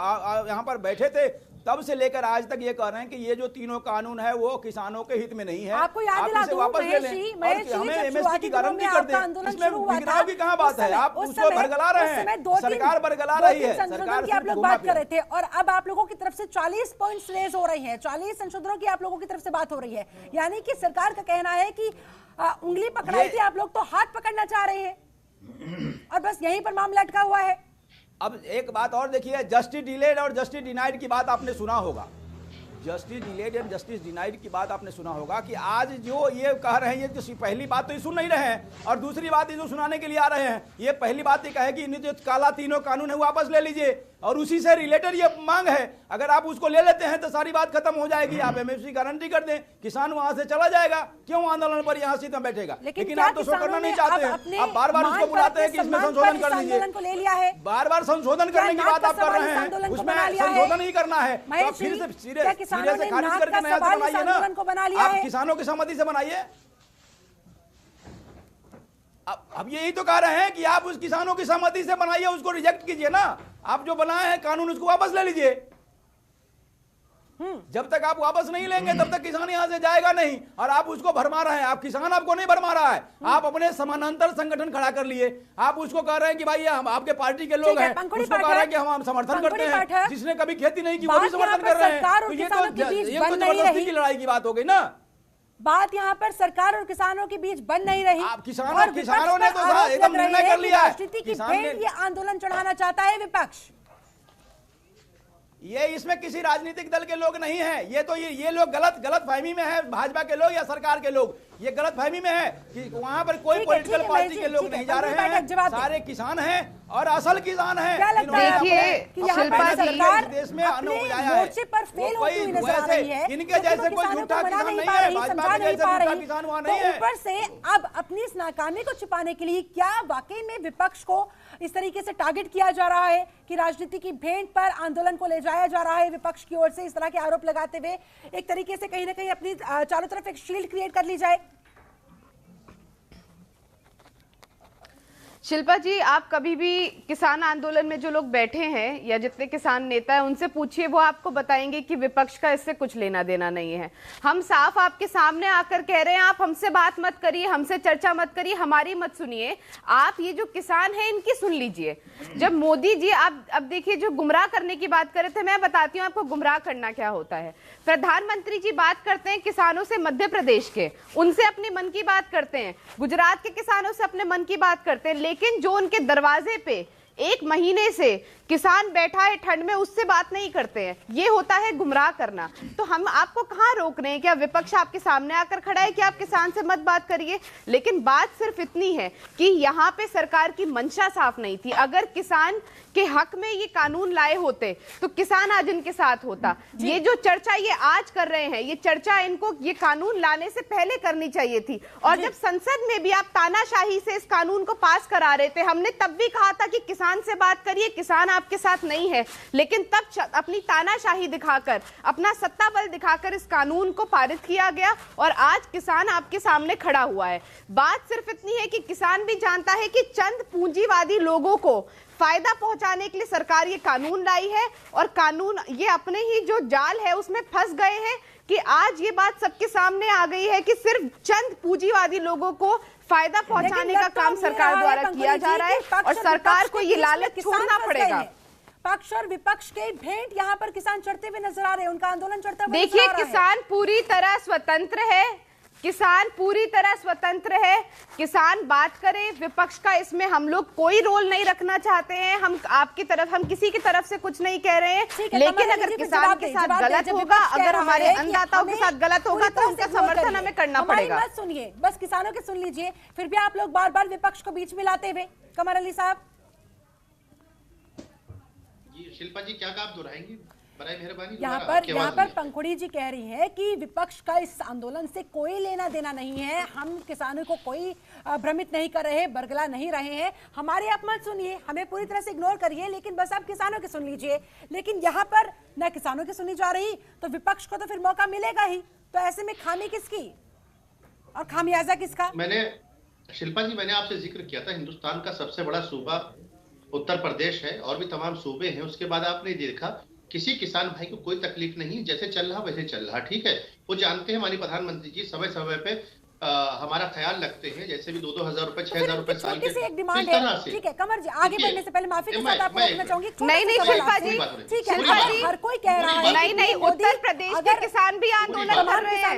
यहाँ पर बैठे थे तब से लेकर आज तक ये कह रहे हैं कि ये जो तीनों कानून है वो किसानों के हित में नहीं है। आपको याद दिला दूं, वापस ले लें और हमें MSP की गारंटी कर दें। इसमें बिगड़ाव की कहाँ बात है? आप उसको बरगला रहे हैं, सरकार बरगला रही है, सरकार की आप लोग बात कर रहे थे और अब आप लोगों की तरफ से 40 पॉइंट्स रेज हो रही हैं, 40 संशोधनों की आप लोगों की तरफ से बात हो रही है। यानी कि सरकार का कहना है कि उंगली पकड़ाई थी, आप लोग तो हाथ पकड़ना चाह रहे हैं और बस यहीं पर मामला अटका हुआ है। अब एक बात और देखिए, जस्टिस डिलेड और जस्टिस डिनाइड की बात आपने सुना होगा। Justice delayed and justice denied की बात आपने सुना होगा कि आज जो ये कह रहे हैं, ये जो पहली बात तो ये सुन नहीं रहे हैं और दूसरी बात ये जो सुनाने के लिए आ रहे हैं, ये पहली बात ये कहे कि इन जो काला तीनों कानून है वापस ले लीजिए और उसी से रिलेटेड ये मांग है। अगर आप उसको ले लेते हैं तो सारी बात खत्म हो जाएगी। आप MSP गारंटी कर दें, किसान वहां से चला जाएगा, क्यों आंदोलन पर यहाँ सीधा बैठेगा? लेकिन आप तो सो करना नहीं चाहते हैं। आप बार बार उसको बुलाते हैं कि इसमें संशोधन कर लीजिए, बार बार संशोधन करने की बात आप कर रहे हैं, उसमें संशोधन ही करना है तो फिर से सिरे से खारिज करके नया से बनाइए ना। आप किसानों की सहमति से बनाइए। अब यही तो कह रहे हैं कि आप उस किसानों की सहमति से बनाइए, उसको रिजेक्ट कीजिए ना। आप जो बनाए हैं कानून उसको वापस ले लीजिए। जब तक आप वापस नहीं लेंगे तब तक किसान यहां से जाएगा नहीं। और आप उसको भरमा रहे हैं, आप किसान आपको नहीं भरमा रहा है। आप अपने समानांतर संगठन खड़ा कर लिए, आप उसको कह रहे हैं कि भाई हम आपके पार्टी के लोग हैं, उसको कह रहे हैं कि हम समर्थन करते हैं। जिसने कभी खेती नहीं की वो भी समर्थन कर रहे हैं। तो ये तो जबरदस्ती की लड़ाई की बात हो गई ना। बात यहाँ पर सरकार और किसानों के बीच बन नहीं रही। आप किसानों और विपक्ष ने पर तो आरोप एकदम लग रहे निर्णय हैं कर कि लिया है। राजनीति की किसान भेंट ने- ये आंदोलन चढ़ाना चाहता है विपक्ष। ये इसमें किसी राजनीतिक दल के लोग नहीं है, ये तो ये लोग गलत फहमी में है, भाजपा के लोग या सरकार के लोग ये गलत फहमी में है कि वहां पर कोई पॉलिटिकल पार्टी के लोग नहीं जा रहे हैं, सारे किसान हैं और असल किसान हैं। क्या लगता है आपको देखिए, कि यहाँ शिल्पा पर जी, सरकार देश में अपने मोर्चे पर फेल होती हुई नजर आ रही है, इनके क्योंकि जैसे वो कोई किसानों झूठा को मना किसान नहीं नहीं पा है, रही, भाजपा समझा के नहीं जैसे पा झूठा रही। किसान वहां तो नहीं है। ऊपर से अब अपनी इस नाकामी को छिपाने के लिए क्या वाकई में विपक्ष को इस तरीके से टारगेट किया जा रहा है कि राजनीति की भेंट पर आंदोलन को ले जाया जा रहा है विपक्ष की ओर से, इस तरह के आरोप लगाते हुए एक तरीके से कहीं ना कहीं अपनी चारों तरफ एक शील्ड क्रिएट कर ली जाए? शिल्पा जी, आप कभी भी किसान आंदोलन में जो लोग बैठे हैं या जितने किसान नेता हैं उनसे पूछिए, वो आपको बताएंगे कि विपक्ष का इससे कुछ लेना देना नहीं है। हम साफ आपके सामने आकर कह रहे हैं, आप हमसे बात मत करिए, हमसे चर्चा मत करिए, हमारी मत सुनिए, आप ये जो किसान हैं इनकी सुन लीजिए। जब मोदी जी, आप अब देखिए, जो गुमराह करने की बात कर रहे थे, मैं बताती हूँ आपको गुमराह करना क्या होता है। प्रधानमंत्री जी बात करते हैं किसानों से मध्य प्रदेश के, उनसे अपने मन की बात करते हैं, गुजरात के किसानों से अपने मन की बात करते हैं, लेकिन जो उनके दरवाजे पे 1 महीने से किसान बैठा है ठंड में, उससे बात नहीं करते हैं। ये होता है गुमराह करना। तो हम आपको कहां रोक रहे हैं? क्या विपक्ष आपके सामने आकर खड़ा है कि आप किसान से मत बात करिए? लेकिन बात सिर्फ इतनी है कि यहाँ पे सरकार की मंशा साफ नहीं थी। अगर किसान के हक में ये कानून लाए होते तो किसान आज इनके साथ होता। ये जो चर्चा ये आज कर रहे हैं, ये चर्चा इनको ये कानून लाने से पहले करनी चाहिए थी। और जब संसद में भी आप तानाशाही से इस कानून को पास करा रहे थे, हमने तब भी कहा था कि किसान से बात करिए, किसान आपके साथ नहीं है, लेकिन तब अपनी तानाशाही दिखाकर, अपना सत्ता बल दिखाकर इस कानून को पारित किया गया और आज किसान आपके सामने खड़ा हुआ है। बात सिर्फ इतनी है कि किसान भी जानता है कि चंद पूंजीवादी लोगों को फायदा पहुंचाने के लिए सरकार ये कानून लाई है और कानून ये अपने ही जो जाल है उसमें फंस गए हैं कि आज ये बात सबके सामने आ गई है कि सिर्फ चंद पूंजीवादी लोगों को फायदा पहुंचाने का काम सरकार द्वारा किया जा रहा है और सरकार को ये लालच छोड़ना पड़ेगा। पक्ष और विपक्ष के भेंट यहाँ पर किसान चढ़ते हुए नजर आ रहे हैं, उनका आंदोलन चढ़ता हुआ देखिए, नजर आ रहा है। किसान पूरी तरह स्वतंत्र है, किसान पूरी तरह स्वतंत्र है। किसान बात करे, विपक्ष का इसमें हम लोग कोई रोल नहीं रखना चाहते हैं। हम आपकी तरफ, हम किसी की तरफ से कुछ नहीं कह रहे हैं, लेकिन अगर किसान के साथ गलत होगा, अगर हमारे अन्नदाताओं के साथ गलत होगा तो उनका समर्थन हमें करना पड़ेगा। मत सुनिए, बस किसानों के सुन लीजिए, फिर भी आप लोग बार बार विपक्ष को बीच में लाते हुए। कमर अली साहब जी, शिल्पा जी क्या आप दोहराएंगे बराए मेहरबानी? यहाँ पर पंखुड़ी जी कह रही है कि विपक्ष का इस आंदोलन से कोई लेना देना नहीं है, हम किसानों को कोई भ्रमित नहीं कर रहे, बरगला नहीं रहे हैं, हमारी आप मत सुनिए, हमें पूरी तरह से इग्नोर करिए, लेकिन बस आप किसानों के सुन लीजिए। लेकिन यहाँ पर न किसानों की सुनी जा रही तो विपक्ष को तो फिर मौका मिलेगा ही, तो ऐसे में खामी किसकी और खामियाजा किसका? शिल्पा जी, मैंने आपसे जिक्र किया था हिंदुस्तान का सबसे बड़ा सूबा उत्तर प्रदेश है और भी तमाम सूबे हैं। उसके बाद आपने देखा किसी किसान भाई को कोई तकलीफ नहीं, जैसे चल रहा वैसे चल रहा, ठीक है। वो जानते हैं माननीय प्रधानमंत्री जी समय समय पे हमारा ख्याल रखते हैं, जैसे भी 2-2 रुपए 6,000 रुपए साल के, एक डिमांड है। ठीक है कमर जी, आगे बढ़ने से पहले माफी के साथ आपको रोकना चाहूंगी। नहीं शिल्पा जी, ठीक है, हर कोई कह रहा है नहीं, उत्तर प्रदेश के किसान भी आंदोलन कर रहे हैं,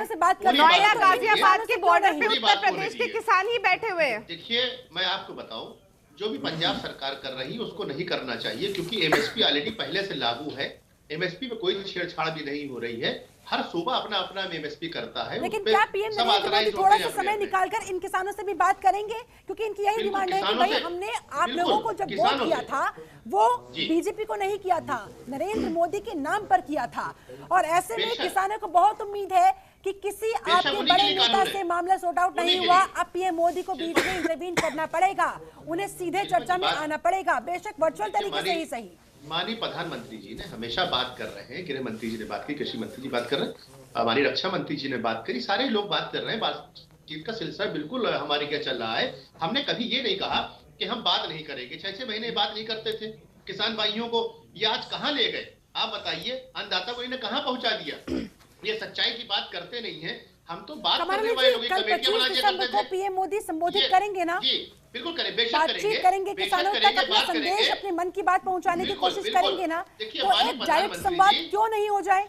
नोएडा गाजियाबाद के बॉर्डर पे उत्तर प्रदेश के किसान ही बैठे हुए हैं। देखिए, मैं आपको बताऊं, जो भी पंजाब सरकार कर रही है उसको नहीं करना चाहिए, क्योंकि एमएसपी ऑलरेडी पहले से लागू है, एमएसपी पे कोई छेड़छाड़ भी नहीं हो रही है, हर सूबा अपना अपना एमएसपी करता है। लेकिन क्या पीएम नरेंद्र मोदी थोड़ा सा समय निकालकर इन किसानों से भी बात करेंगे, क्योंकि इनकी यही डिमांड है कि भाई हमने आप लोगों को जब वोट किया था वो बीजेपी को नहीं किया था, नरेंद्र मोदी के नाम पर किया था, और ऐसे में किसानों को बहुत उम्मीद है कि किसी आपके बड़े नेता से मामला सॉर्ट आउट नहीं हुआ, अब पीएम मोदी को बीच में इंटरवीन करना पड़ेगा, उन्हें सीधे चर्चा में आना पड़ेगा, बेशक वर्चुअल तरीके से ही सही। माननीय प्रधानमंत्री जी ने हमेशा बात कर रहे हैं, गृह मंत्री जी ने बात की, कृषि मंत्री जी बात कर रहे हैं, हमारी रक्षा मंत्री जी ने बात करी, सारे लोग बात कर रहे हैं, बातचीत का सिलसिला बिल्कुल हमारे क्या चल रहा है। हमने कभी ये नहीं कहा कि हम बात नहीं करेंगे, 6-6 महीने बात नहीं करते थे किसान भाइयों को, ये आज कहाँ ले गए आप बताइए? अन्नदाता को इन्हें कहाँ पहुंचा दिया? ये सच्चाई की बात करते नहीं है, हम तो बात करने वाले लोग, कल 25 दिसंबर को पीएम मोदी संबोधित करेंगे ना? जी बिल्कुल करें, बेशक बातचीत करेंगे, किसानों तक अपना संदेश, अपने मन की बात पहुंचाने की कोशिश करेंगे ना, तो एक डायरेक्ट संवाद क्यों नहीं हो जाए?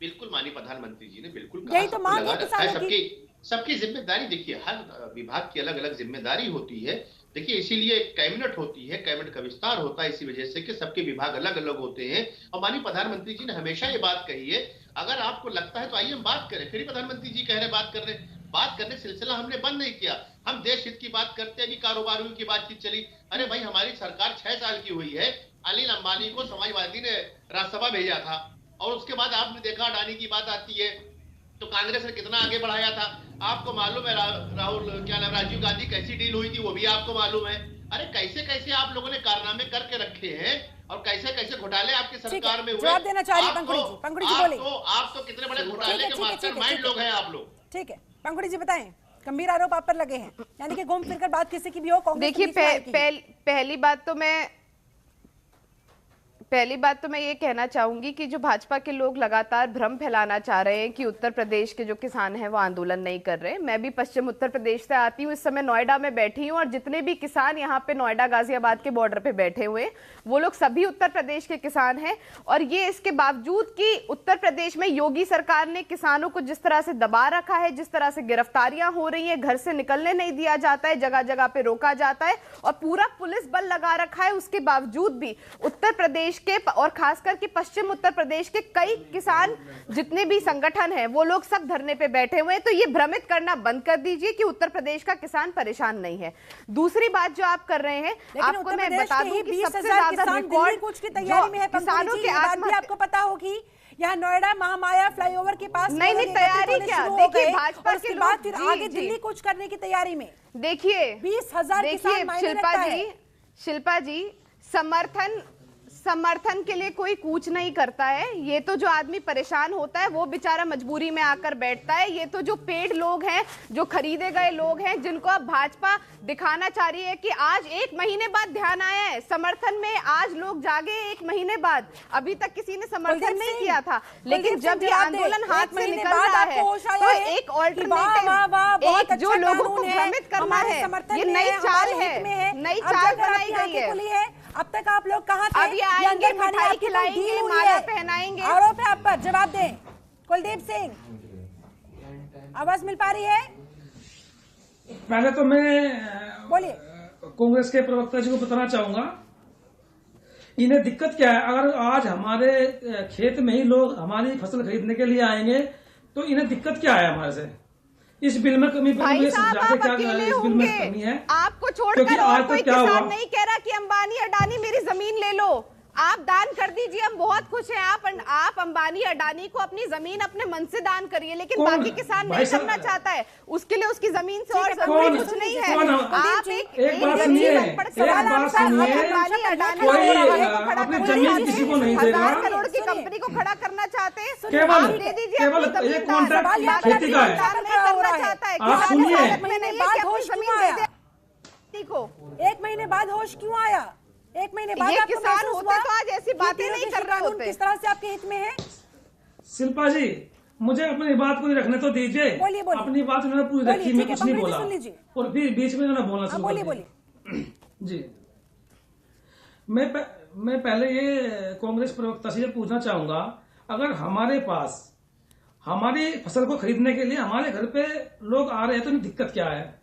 बिल्कुल माननीय प्रधानमंत्री जी ने बिल्कुल यही कहा, तो सबको मांग लगा है रखा है, किसानों की। सबकी जिम्मेदारी। देखिए हर विभाग की अलग अलग जिम्मेदारी होती है। देखिए इसीलिए कैबिनेट होती है, कैबिनेट का विस्तार होता है इसी वजह से कि सबके विभाग अलग अलग होते हैं। और माननीय प्रधानमंत्री जी ने हमेशा ये बात कही है, अगर आपको लगता है तो आइए हम बात करें। फिर ही प्रधानमंत्री जी कह रहे बात कर रहे, बात करने सिलसिला हमने बंद नहीं किया। हम देश हित की बात करते हैं, अभी कारोबारियों की बातचीत चली। अरे भाई हमारी सरकार 6 साल की हुई है, अनिल अंबानी को समाजवादी ने राज्यसभा भेजा था, और उसके बाद आपने देखा अडानी की बात आती है तो कांग्रेस ने कितना आगे बढ़ाया था। आपको मालूम है राहुल क्या नाम राजीव गांधी कैसी डील हुई थी, वो भी आपको मालूम है। अरे कैसे कैसे आप लोगों ने कारनामे करके रखे हैं और कैसे कैसे घोटाले आपकी सरकार में हुए। जवाब देना चाह रही पंकड़ी जी। पंकड़ी जी बोले, आप तो कितने बड़े घोटाले के मास्टरमाइंड लोग हैं आप लोग। ठीक है पंकड़ी जी बताएं, गंभीर आरोप आप पर लगे हैं, यानी कि घूम फिरकर बात किसी की भी हो, कांग्रेस देखिए पहली बात तो मैं ये कहना चाहूंगी कि जो भाजपा के लोग लगातार भ्रम फैलाना चाह रहे हैं कि उत्तर प्रदेश के जो किसान हैं वो आंदोलन नहीं कर रहे। मैं भी पश्चिम उत्तर प्रदेश से आती हूँ, इस समय नोएडा में बैठी हूँ, और जितने भी किसान यहाँ पे नोएडा गाजियाबाद के बॉर्डर पे बैठे हुए हैं वो लोग सभी उत्तर प्रदेश के किसान हैं। और ये इसके बावजूद कि उत्तर प्रदेश में योगी सरकार ने किसानों को जिस तरह से दबा रखा है, जिस तरह से गिरफ्तारियां हो रही हैं, घर से निकलने नहीं दिया जाता है, जगह जगह पे रोका जाता है और पूरा पुलिस बल लगा रखा है, उसके बावजूद भी उत्तर प्रदेश के और खासकर कि पश्चिम उत्तर प्रदेश के कई किसान जितने भी संगठन हैं वो लोग सब धरने पे बैठे हुए हैं। तो ये भ्रमित करना बंद कर दीजिए कि उत्तर प्रदेश का किसान परेशान नहीं है। दूसरी बात जो आप कर रहे हैं, आपको मैं बता दूं कि सबसे ज्यादा रिकॉर्ड कुछ की तैयारी में है किसानों के आत्महत्या, आपको पता होगी यहाँ नोएडा महामाया फ्लाईओवर के पास नहीं तैयारी क्या, देखिए भाजपा के बाद फिर आगे दिल्ली कुछ करने की तैयारी में। देखिए 20,000 किसान मायने रखता है। शिल्पा जी समर्थन के लिए कोई कूच नहीं करता है। ये तो जो आदमी परेशान होता है वो बेचारा मजबूरी में आकर बैठता है। ये तो जो पेड लोग हैं, जो खरीदे गए लोग हैं, जिनको अब भाजपा दिखाना चाह रही है कि आज 1 महीने बाद ध्यान आया है समर्थन में, आज लोग जागे 1 महीने बाद। अभी तक किसी ने समर्थन नहीं किया था, लेकिन जब ये आंदोलन हाथ से निकल रहा है तो एक ऑल्टरनेटिव, एक जो लोगों को भ्रमित करना है, ये नई चाल है, नई चाल बनाई गई है। अब तक आप लोग कहाँ थे? अब ये आएंगे, मिठाई खिलाएंगे, माला पहनाएंगे। आरोप है आप पर, जवाब दें। कुलदीप सिंह, आवाज मिल पा रही है? पहले तो मैं बोलिए। कांग्रेस के प्रवक्ता जी को बताना चाहूंगा, इन्हें दिक्कत क्या है। अगर आज हमारे खेत में ही लोग हमारी फसल खरीदने के लिए आएंगे तो इन्हें दिक्कत क्या है हमारे से। इस बिल में कमी भाई साहब आप अकेले होंगे, आपको छोड़कर और कोई किसान नहीं कह रहा कि अंबानी अडानी मेरी जमीन ले लो, आप दान कर दीजिए, हम बहुत खुश हैं। आप अंबानी अडानी को अपनी जमीन अपने मन से दान करिए, लेकिन बाकी किसान नहीं करना चाहता है, उसके लिए उसकी जमीन से और जरूरी कुछ नहीं है। आप एक बात सुनिए, अंबानी अडानी अपनी जमीन किसी को नहीं देगा, 1000 करोड़ की कंपनी को खड़ा करना चाहते हैं, केवल दे दीजिए केवल अपनी एक कॉन्ट्रैक्ट खेती का है। करना चाहता है। आप सुनिए, 1 महीने बाद होश क्यों आया? 1 महीने बाद होश क्यों आया? 1 महीने बाद ये आपको किसान महसूस होते हुआ तो आज ऐसी बातें कि नहीं कर रहे होते। किस तरह से आपके हित में है? शिल्पा जी मुझे अपनी बात को रखने तो दीजिए। बोलिए। अपनी बात उन्होंने पूरी रखी, मैं कुछ नहीं बोला और फिर बीच में उन्होंने बोलना शुरू कर दिया। जी मैं पहले ये कांग्रेस प्रवक्ता से पूछना चाहूंगा, अगर हमारे पास हमारी फसल को खरीदने के लिए हमारे घर पे लोग आ रहे हैं तो इन्हें दिक्कत क्या है।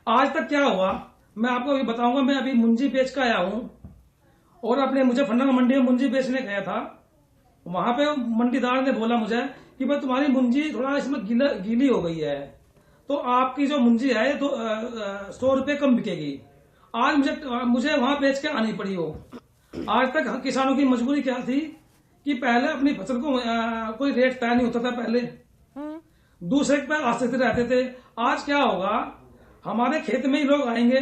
आज तक क्या हुआ मैं आपको अभी बताऊंगा। मैं अभी मुंजी बेच कर आया हूं और अपने मुजफ्फरनगर मंडी में मुंजी बेचने गया था। वहां पे मंडीदार ने बोला मुझे कि भाई तुम्हारी मुंजी थोड़ा इसमें गीली हो गई है, तो आपकी जो मुंजी है 100 रुपए कम बिकेगी। आज मुझे वहां बेच के आनी पड़ी हो। आज तक किसानों की मजबूरी क्या थी कि पहले अपनी फसल को कोई रेट तय नहीं होता था, पहले दूसरे पे आश्रित रहते थे। आज क्या होगा, हमारे खेत में ही लोग आएंगे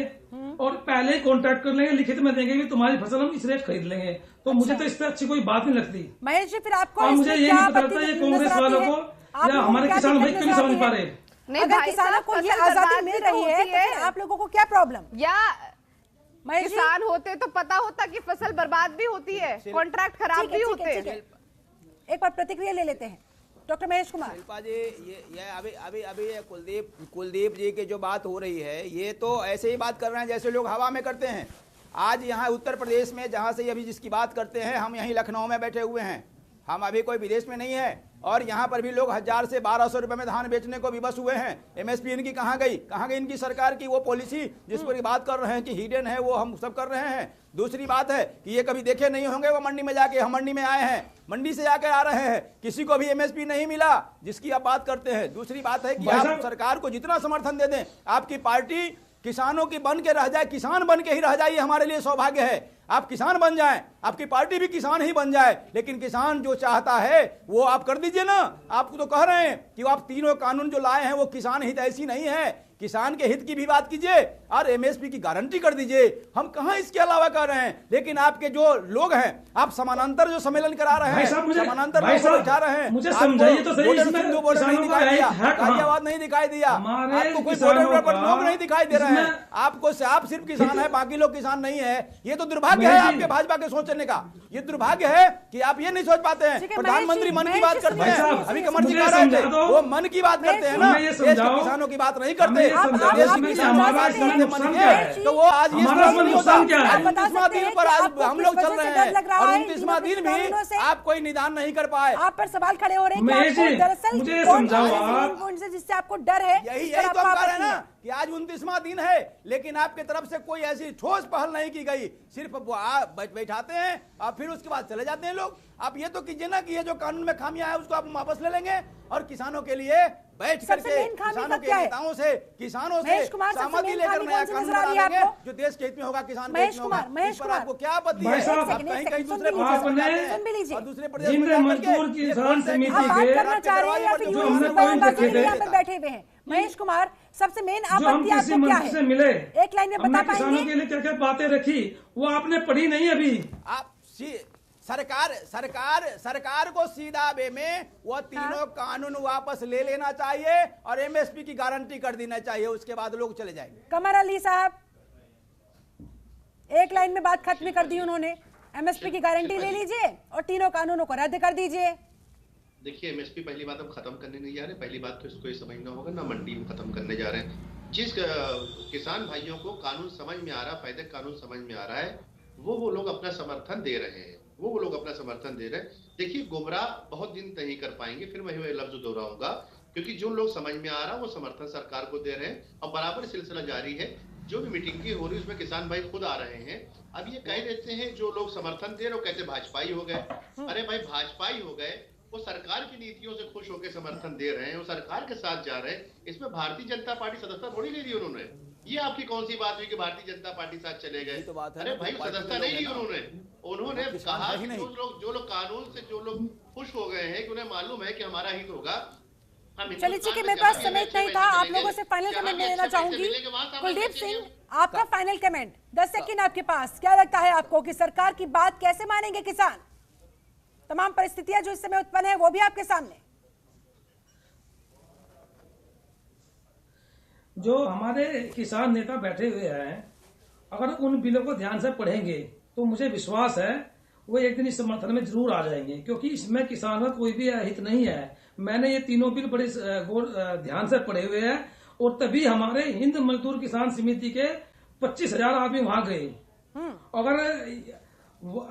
और पहले ही कॉन्ट्रैक्ट कर लेंगे, लिखित में देंगे कि तुम्हारी फसल हम इस रेट खरीद लेंगे। तो मुझे तो इससे अच्छी कोई बात नहीं लगती। महेश जी फिर आपको मुझे ये नहीं पता लगता ये कांग्रेस वालों को या हमारे किसान भाई क्यों नहीं समझ पा रहे। नहीं अगर किसानों को ये आजादी मिल रही है तो फिर आप लोगों को क्या प्रॉब्लम? या किसान होते तो पता होता कि फसल बर्बाद भी होती है, कॉन्ट्रैक्ट खराब भी होते हैं। एक बार प्रतिक्रिया ले लेते हैं डॉक्टर महेश कुमार। शिल्पा जी ये अभी कुलदीप जी की जो बात हो रही है ये तो ऐसे ही बात कर रहे हैं जैसे लोग हवा में करते हैं। आज यहाँ उत्तर प्रदेश में जहाँ से अभी जिसकी बात करते हैं, हम यहीं लखनऊ में बैठे हुए हैं। हम अभी कोई विदेश में नहीं है और यहाँ पर भी लोग 1000 से 1200 रुपए में धान बेचने को विवश हुए हैं। एमएसपी इनकी कहाँ गई? कहाँ गई इनकी सरकार की वो पॉलिसी जिस पर बात कर रहे हैं कि हिडन है, वो हम सब कर रहे हैं। दूसरी बात है कि ये कभी देखे नहीं होंगे वो मंडी में जाके, हम मंडी में आए हैं, मंडी से जाकर आ रहे हैं, किसी को भी एमएसपी नहीं मिला जिसकी आप बात करते हैं। दूसरी बात है कि आप सरकार को जितना समर्थन दे दें, आपकी पार्टी किसानों की बन के रह जाए, किसान बन के ही रह जाए, ये हमारे लिए सौभाग्य है। आप किसान बन जाएं, आपकी पार्टी भी किसान ही बन जाए, लेकिन किसान जो चाहता है वो आप कर दीजिए ना। आपको तो कह रहे हैं कि आप तीनों कानून जो लाए हैं वो किसान हित ऐसी नहीं है, किसान के हित की भी बात कीजिए और एमएसपी की गारंटी कर दीजिए। हम कहां इसके अलावा कर रहे हैं? लेकिन आपके जो लोग हैं, आप समानांतर जो सम्मेलन करा रहे हैं, समानांतर बैठा रहे हैं, मुझे समझाइए तो सही, इसमें नहीं दिखाई दिया, गाजियाबाद नहीं दिखाई दिया, आपको कोई बॉर्डर पर लोग नहीं दिखाई दे रहे हैं, आपको आप सिर्फ किसान है, बाकी लोग किसान नहीं है। ये तो दुर्भाग्य है आपके भाजपा के सोचने का, ये दुर्भाग्य है कि आप ये नहीं सोच पाते हैं। प्रधानमंत्री मन की बात करते हैं, अभी कमर जी कह रहे थे वो मन की बात करते हैं ना, देश के किसानों की बात नहीं करते। तो वो आज ये 29वां दिन पर आज हम लोग चल रहे हैं और 29वां दिन भी आप कोई निदान नहीं कर पाए। आप पर सवाल खड़े हो रहे हैं कि दरअसल जिससे आपको डर है। यही तो हम कह रहे हैं ना कि आज 29वां दिन है, लेकिन आपके तरफ से कोई ऐसी ठोस पहल नहीं की गई, सिर्फ बैठाते हैं और फिर उसके बाद चले जाते हैं लोग। आप ये तो कीजिए ना कि ये जो कानून में खामियां है उसको आप वापस ले लेंगे और किसानों के लिए बैठ करके किसानों के नेताओं से, किसानों से सहमति लेकर नया कानून बनाएंगे जो देश के हित में होगा, किसान के हित में होगा। इस पर आपको क्या आपत्ति है? आप कहीं कहीं दूसरे मजदूर किसान समिति के बैठे हुए हैं। महेश कुमार, सबसे मेन आपत्ति आपको क्या है? मिले एक लाइन में बता पाएंगे? किसानों के लिए क्या क्या बातें रखी वो आपने पढ़ी नहीं अभी। आप सरकार को सीधा वे में वो तीनों कानून वापस ले लेना चाहिए और एमएसपी की गारंटी कर देना चाहिए, उसके बाद लोग चले जाएंगे। कमर अली साहब, एक लाइन में बात खत्म कर दी उन्होंने। एमएसपी की गारंटी ले लीजिए और तीनों कानूनों को रद्द कर दीजिए। देखिए, एमएसपी पहली बात हम खत्म करने नहीं जा रहे, पहली बात तो इसको ये समझना होगा ना मंडी में खत्म करने जा रहे हैं। जिस किसान भाइयों को कानून समझ में आ रहा, फायदे कानून समझ में आ रहा है, वो लोग अपना समर्थन दे रहे हैं, वो लोग अपना समर्थन दे रहे हैं। देखिए, गुमराह बहुत दिन तक नहीं कर पाएंगे, फिर मैं लफ्ज दोहराऊंगा, क्योंकि जो लोग समझ में आ रहा वो समर्थन सरकार को दे रहे हैं और बराबर सिलसिला जारी है। जो भी मीटिंग की हो रही है उसमें किसान भाई खुद आ रहे हैं। अब ये कह देते हैं जो लोग समर्थन दे रहे हो कहते भाजपाई हो गए। अरे भाई, भाजपाई हो गए, वो सरकार की नीतियों से खुश होकर समर्थन दे रहे हैं, वो सरकार के साथ जा रहे हैं। इसमें भारतीय जनता पार्टी सदस्यता थोड़ी ले ली उन्होंने। ये आपकी कौन सी बात हुई कि भारतीय जनता पार्टी साथ चले गए? तो अरे भाई, सदस्यता नहीं ली उन्होंने कहा कि जो लोग कानून से जो लोग खुश हो गए हैं कि उन्हें मालूम है कि हमारा हित होगा। चलिए ठीक है, मेरे पास समय नहीं था, आप लोगों से फाइनल कमेंट लेना चाहूंगी। कुलदीप सिंह, आपका फाइनल कमेंट 10 सेकंड आपके पास। क्या लगता है आपको कि सरकार की बात कैसे मानेंगे किसान? तमाम परिस्थितियां जो इस समय उत्पन्न है वो भी आपके सामने। जो हमारे किसान नेता बैठे हुए हैं, अगर उन बिलों को ध्यान से पढ़ेंगे तो मुझे विश्वास है वो एक दिन इस समर्थन में जरूर आ जाएंगे, क्योंकि इसमें किसान का कोई भी हित नहीं है। मैंने ये तीनों बिल बड़े ध्यान से पढ़े हुए हैं और तभी हमारे हिंद मजदूर किसान समिति के 25,000 आदमी वहां गए।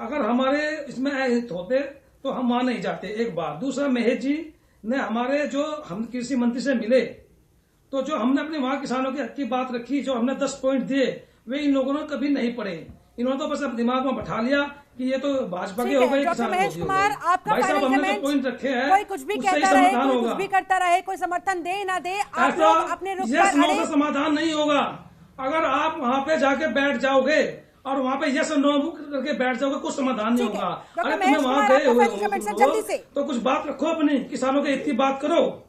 अगर हमारे इसमें हित होते तो हम वहां नहीं जाते, एक बात। दूसरा, महेश जी ने हमारे जो हम कृषि मंत्री से मिले तो जो हमने अपने वहां किसानों के हक की बात रखी, जो हमने 10 पॉइंट दिए, वे इन लोगों ने कभी नहीं पढ़े। इन्होंने तो बस अपने दिमाग में बैठा लिया कि ये तो भाजपा के हो गए, किसान महेश कुमार, आपका भाई साहब हमने जो पॉइंट रखे हैं, कोई कुछ भी कहता रहे, कोई कुछ भी करता रहे, कोई समर्थन दे ना दे, आप लोग अपने रुख पर अड़े। समाधान नहीं होगा। अगर आप वहाँ पे जाके बैठ जाओगे और वहाँ पे यस नो करके बैठ जाओगे, कुछ समाधान नहीं होगा। अरे तुम्हें वहाँ गए हुए तो कुछ बात रखो, अपनी किसानों के हित की बात करो।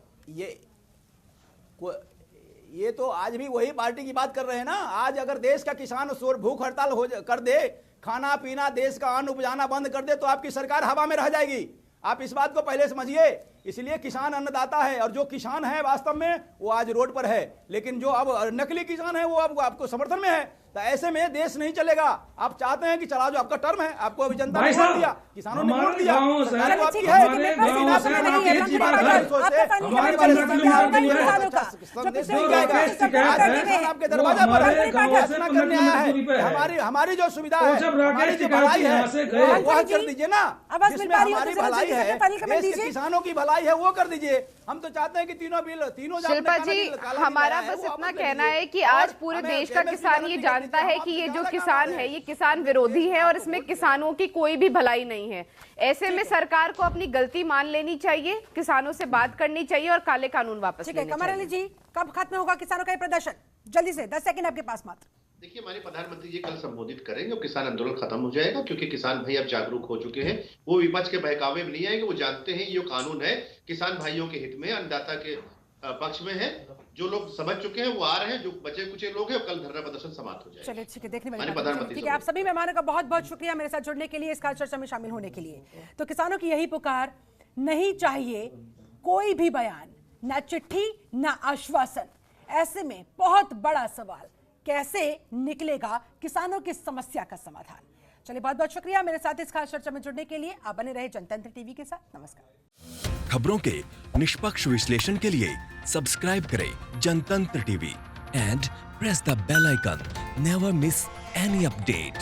ये तो आज भी वही पार्टी की बात कर रहे हैं ना। आज अगर देश का किसान भूख हड़ताल कर दे, खाना पीना, देश का अन्न उपजाना बंद कर दे, तो आपकी सरकार हवा में रह जाएगी। आप इस बात को पहले समझिए। इसलिए किसान अन्नदाता है और जो किसान है वास्तव में वो आज रोड पर है, लेकिन जो अब नकली किसान है वो अब आपको समर्थन में है। तो ऐसे में देश नहीं चलेगा। आप चाहते हैं कि चला जो आपका टर्म है, आपको अभी जनता ने भाई वोट साहब, दिया, किसानों ने वोट हमारे दिया, गाँव से- सरकार तो आपकी चलिए, है। ठीक है, हमारे मेरे गाँव पास से नहीं है, राकेश रमन जी त्रिपाठी का घर- साहब, आपका फनी हमारे का पंद्रह किलोमीटर कई दूर है। किसानों का, जो संदेश पिछले नहीं कई जाएगा। वर्षों से शिकायत प्रॉपर्टी है। में है। आपके वो दरवाजे पर हमारे है, गाँव से फैसला 15 करने आया किलोमीटर दूरी पे है। है। हमारी जो सुविधा तो है, जब राकेश हमारी जो शिकायत भलाई है, यहाँ से गए- वह जी, कर दीजिए ना। आवाज मिल जिसमें पा रही हो तो हमारी जरा भलाई जल्दी से है, फाइल कमेंट देश के दीजिए। किसानों की भलाई है, वो कर दीजिए। हम तो चाहते हैं कि तीनों बिल, तीनों जो आपने शिल्पा काला जी, बिल- काला बिल हमारा लाया है, बस वो इतना वापस ले कहना लीजिए। है कि और आज पूरे हमें देश का MSP किसान वाला ये भी जानता कर है दीजिए, कि ये हम जो आपसे किसान ज्यादा है ये किसान विरोधी है और इसमें किसानों की कोई भी भलाई नहीं है। ऐसे में सरकार को अपनी गलती मान लेनी चाहिए, किसानों से बात करनी चाहिए और काले कानून वापस ठीक है, लेने कमर अली चाहिए। जी, कब खत्म होगा किसानों का ये प्रदर्शन? जल्दी से 10 सेकंड आपके पास मात्र। देखिए, हमारे प्रधानमंत्री जी कल संबोधित करेंगे और किसान आंदोलन खत्म हो जाएगा, क्योंकि किसान भाई अब जागरूक हो चुके हैं। वो विपक्ष के बहकावे में नहीं आएंगे। वो जानते हैं ये कानून है किसान भाइयों के हित में, अन्नदाता के पक्ष में है। जो लोग समझ चुके हैं वो आ रहे हैं, जो बचे कुचे लोग हैं कल धरना प्रदर्शन समाप्त हो जाएगा। चलिए, ठीक है, देखने वाली हमारे बात है। प्रधानमंत्री ठीक है, आप सभी मेहमानों का बहुत बहुत शुक्रिया मेरे साथ जुड़ने के लिए, इस खास चर्चा में शामिल होने के लिए। तो किसानों की यही पुकार, नहीं चाहिए कोई भी बयान, ना चिट्ठी ना आश्वासन। ऐसे में बहुत बड़ा सवाल, कैसे निकलेगा किसानों की समस्या का समाधान? चलिए, बहुत बहुत शुक्रिया मेरे साथ इस खास चर्चा में जुड़ने के लिए। आप बने रहे जनतंत्र टीवी के साथ। नमस्कार। खबरों के निष्पक्ष विश्लेषण के लिए सब्सक्राइब करें Jantantra TV and press the bell icon. Never miss any update.